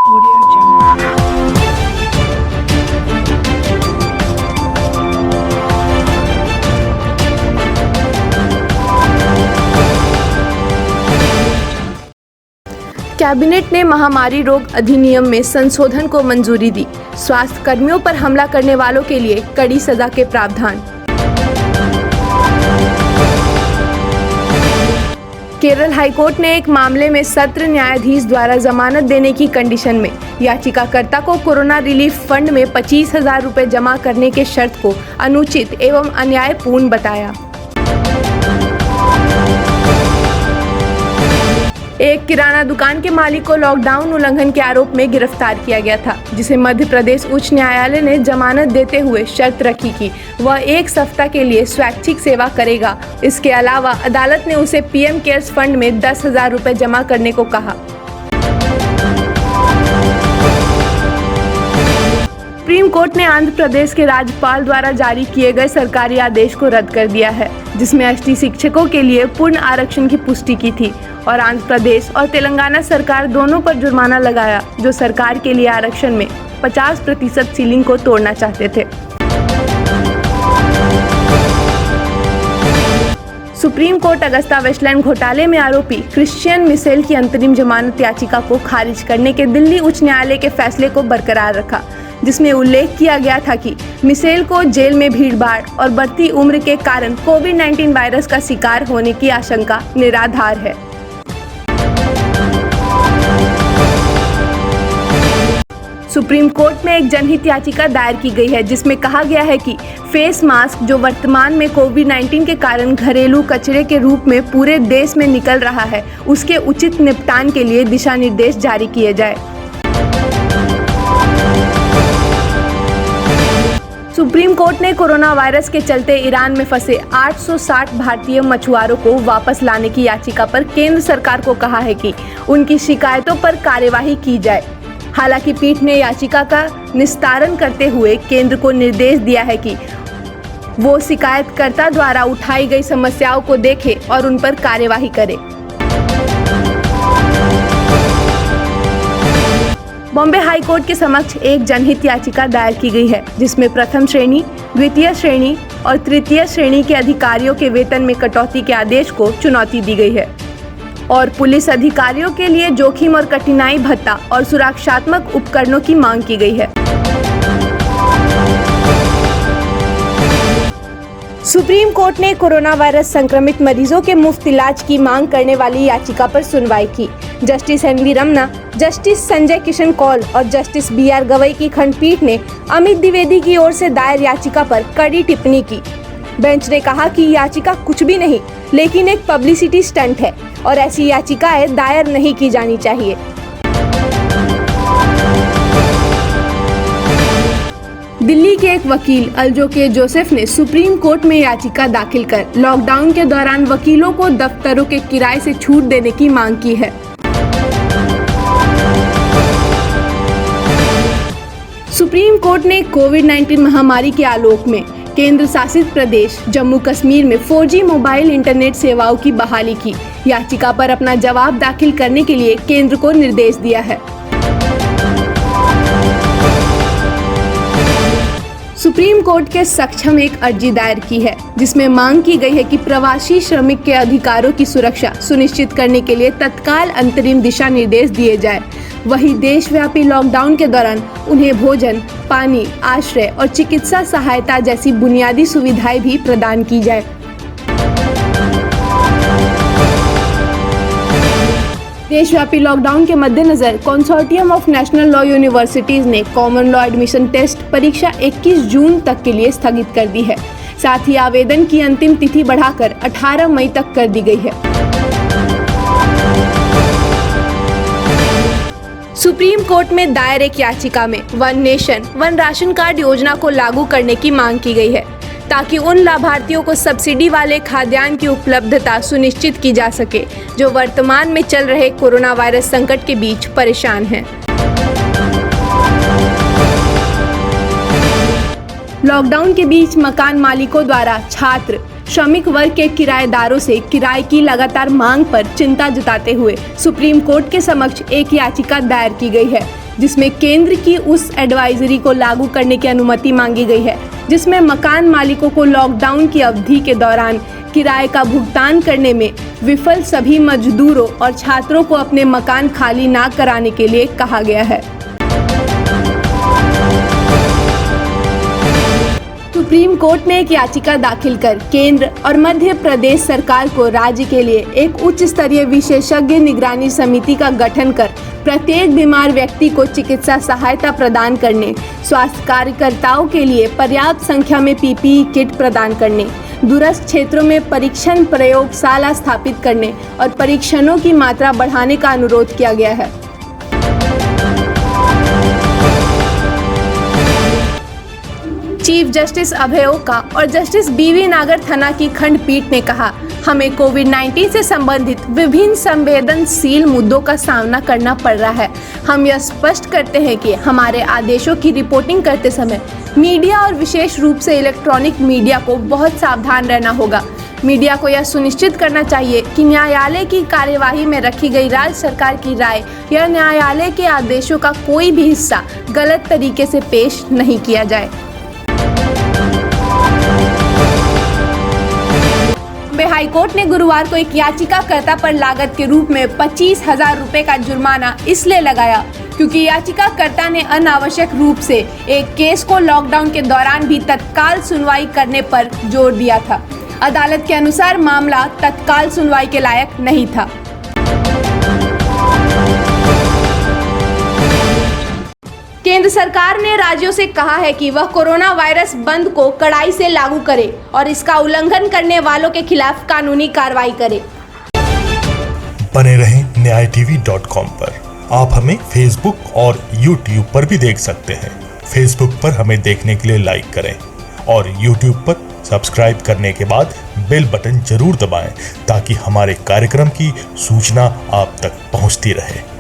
Cabinet ने महामारी रोग अधिनियम में संशोधन को मंजूरी दी। स्वास्थ्य कर्मियों पर हमला करने वालों के लिए कड़ी सजा के प्रावधान। केरल हाईकोर्ट ने एक मामले में सत्र न्यायाधीश द्वारा जमानत देने की कंडीशन में याचिकाकर्ता को कोरोना रिलीफ फंड में 25,000 रुपये जमा करने के शर्त को अनुचित एवं अन्यायपूर्ण बताया। एक किराना दुकान के मालिक को लॉकडाउन उल्लंघन के आरोप में गिरफ्तार किया गया था, जिसे मध्य प्रदेश उच्च न्यायालय ने जमानत देते हुए शर्त रखी कि वह 1 सप्ताह के लिए स्वैच्छिक सेवा करेगा। इसके अलावा अदालत ने उसे पीएम केयर्स फंड में 10,000 रुपये जमा करने को कहा। सुप्रीम कोर्ट ने आंध्र प्रदेश के राज्यपाल द्वारा जारी किए गए सरकारी आदेश को रद्द कर दिया है, जिसमें एसटी शिक्षकों के लिए पूर्ण आरक्षण की पुष्टि की थी और आंध्र प्रदेश और तेलंगाना सरकार दोनों पर जुर्माना लगाया, जो सरकार के लिए आरक्षण में 50% सीलिंग को तोड़ना चाहते थे। सुप्रीम कोर्ट अगस्ता वेस्टलैंड घोटाले में आरोपी क्रिश्चियन मिशेल की अंतरिम जमानत याचिका को खारिज करने के दिल्ली उच्च न्यायालय के फैसले को बरकरार रखा, जिसमें उल्लेख किया गया था कि मिशेल को जेल में भीड़भाड़ और बढ़ती उम्र के कारण कोविड-19 वायरस का शिकार होने की आशंका निराधार है। सुप्रीम कोर्ट में एक जनहित याचिका दायर की गई है, जिसमें कहा गया है कि फेस मास्क जो वर्तमान में कोविड-19 के कारण घरेलू कचरे के रूप में पूरे देश में निकल रहा है, उसके उचित निपटान के लिए दिशा निर्देश जारी किए जाए। सुप्रीम कोर्ट ने कोरोना वायरस के चलते ईरान में फंसे 860 भारतीय मछुआरों को वापस लाने की याचिका पर केंद्र सरकार को कहा है कि उनकी शिकायतों पर कार्यवाही की जाए। हालांकि पीठ ने याचिका का निस्तारण करते हुए केंद्र को निर्देश दिया है कि वो शिकायतकर्ता द्वारा उठाई गई समस्याओं को देखे और उन पर कार्यवाही करे। बॉम्बे हाई कोर्ट के समक्ष एक जनहित याचिका दायर की गई है, जिसमें प्रथम श्रेणी, द्वितीय श्रेणी और तृतीय श्रेणी के अधिकारियों के वेतन में कटौती के आदेश को चुनौती दी गई है और पुलिस अधिकारियों के लिए जोखिम और कठिनाई भत्ता और सुरक्षात्मक उपकरणों की मांग की गई है। सुप्रीम कोर्ट ने कोरोना वायरस संक्रमित मरीजों के मुफ्त इलाज की मांग करने वाली याचिका पर सुनवाई की। Justice N V. Ramana, justice Sanjay Kishan Kaul और जस्टिस बी.आर. गवई की खंडपीठ ने अमित द्विवेदी की ओर से दायर याचिका पर कड़ी टिप्पणी की। बेंच ने कहा कि याचिका कुछ भी नहीं, लेकिन एक पब्लिसिटी स्टंट है और ऐसी याचिकाएं दायर नहीं की जानी चाहिए। दिल्ली के एक वकील अलजो के जोसेफ ने सुप्रीम कोर्ट में याचिका दाखिल कर लॉकडाउन के दौरान वकीलों को दफ्तरों के किराए से छूट देने की मांग की है। सुप्रीम कोर्ट ने कोविड-19 महामारी के आलोक में केंद्र शासित प्रदेश जम्मू कश्मीर में 4G मोबाइल इंटरनेट सेवाओं की बहाली की याचिका पर अपना जवाब दाखिल करने के लिए केंद्र को निर्देश दिया है। सुप्रीम कोर्ट के सक्षम एक अर्जी दायर की है, जिसमें मांग की गई है कि प्रवासी श्रमिक के अधिकारों की सुरक्षा सुनिश्चित करने के लिए तत्काल अंतरिम दिशा निर्देश दिए जाए। वहीं देशव्यापी लॉकडाउन के दौरान उन्हें भोजन, पानी, आश्रय और चिकित्सा सहायता जैसी बुनियादी सुविधाएं भी प्रदान की जाए। देशव्यापी लॉकडाउन के मद्देनजर consortium of national law universities ने कॉमन लॉ एडमिशन टेस्ट परीक्षा 21 जून तक के लिए स्थगित कर दी है। साथ ही आवेदन की अंतिम तिथि बढ़ाकर 18 मई तक कर दी गई है। सुप्रीम कोर्ट में दायर एक याचिका में one nation one ration card योजना को लागू करने की मांग की गई है, ताकि उन लाभार्थियों को सब्सिडी वाले खाद्यान्न की उपलब्धता सुनिश्चित की जा सके जो वर्तमान में चल रहे कोरोना वायरस संकट के बीच परेशान हैं। लॉकडाउन के बीच मकान मालिकों द्वारा छात्र, श्रमिक वर्ग के किराएदारों से किराए की लगातार मांग पर चिंता जताते हुए सुप्रीम कोर्ट के समक्ष एक याचिका दायर की गई है, जिसमें केंद्र की उस एडवाइजरी को लागू करने की अनुमति मांगी गई है जिसमें मकान मालिकों को लॉकडाउन की अवधि के दौरान किराए का भुगतान करने में विफल सभी मजदूरों और छात्रों को अपने मकान खाली ना कराने के लिए कहा गया है। सुप्रीम कोर्ट ने एक याचिका दाखिल कर केंद्र और मध्य प्रदेश सरकार को राज्य के लिए एक उच्च स्तरीय विशेषज्ञ निगरानी समिति का गठन कर प्रत्येक बीमार व्यक्ति को चिकित्सा सहायता प्रदान करने, स्वास्थ्य कार्यकर्ताओं के लिए पर्याप्त संख्या में पीपीई किट प्रदान करने, दूरस्थ क्षेत्रों में परीक्षण प्रयोगशाला स्थापित करने और परीक्षणों की मात्रा बढ़ाने का अनुरोध किया गया है। चीफ जस्टिस अभय ओका और जस्टिस बीवी नागरथना की खंडपीठ ने कहा, हमें कोविड-19 से संबंधित विभिन्न संवेदनशील मुद्दों का सामना करना पड़ रहा है। हम यह स्पष्ट करते हैं कि हमारे आदेशों की रिपोर्टिंग करते समय मीडिया और विशेष रूप से इलेक्ट्रॉनिक मीडिया को बहुत सावधान रहना होगा। मीडिया को यह सुनिश्चित करना चाहिए कि न्यायालय की कार्यवाही में रखी गई राज्य सरकार की राय या न्यायालय के आदेशों का कोई भी हिस्सा गलत तरीके से पेश नहीं किया जाए। हाई कोर्ट ने गुरुवार को एक याचिकाकर्ता पर लागत के रूप में 25,000 रुपए का जुर्माना इसलिए लगाया क्योंकि याचिकाकर्ता ने अनावश्यक रूप से एक केस को लॉकडाउन के दौरान भी तत्काल सुनवाई करने पर जोर दिया था। अदालत के अनुसार मामला तत्काल सुनवाई के लायक नहीं था। केंद्र सरकार ने राज्यों से कहा है कि वह कोरोना वायरस बंद को कड़ाई से लागू करे और इसका उल्लंघन करने वालों के खिलाफ कानूनी कार्रवाई करे। बने रहें न्यायटीवी.com पर। आप हमें फेसबुक और यूट्यूब पर भी देख सकते हैं। फेसबुक पर हमें देखने के लिए लाइक करें और यूट्यूब पर सब्सक्राइब करने के बाद बेल बटन जरूर दबाएं ताकि हमारे कार्यक्रम की सूचना आप तक पहुंचती रहे।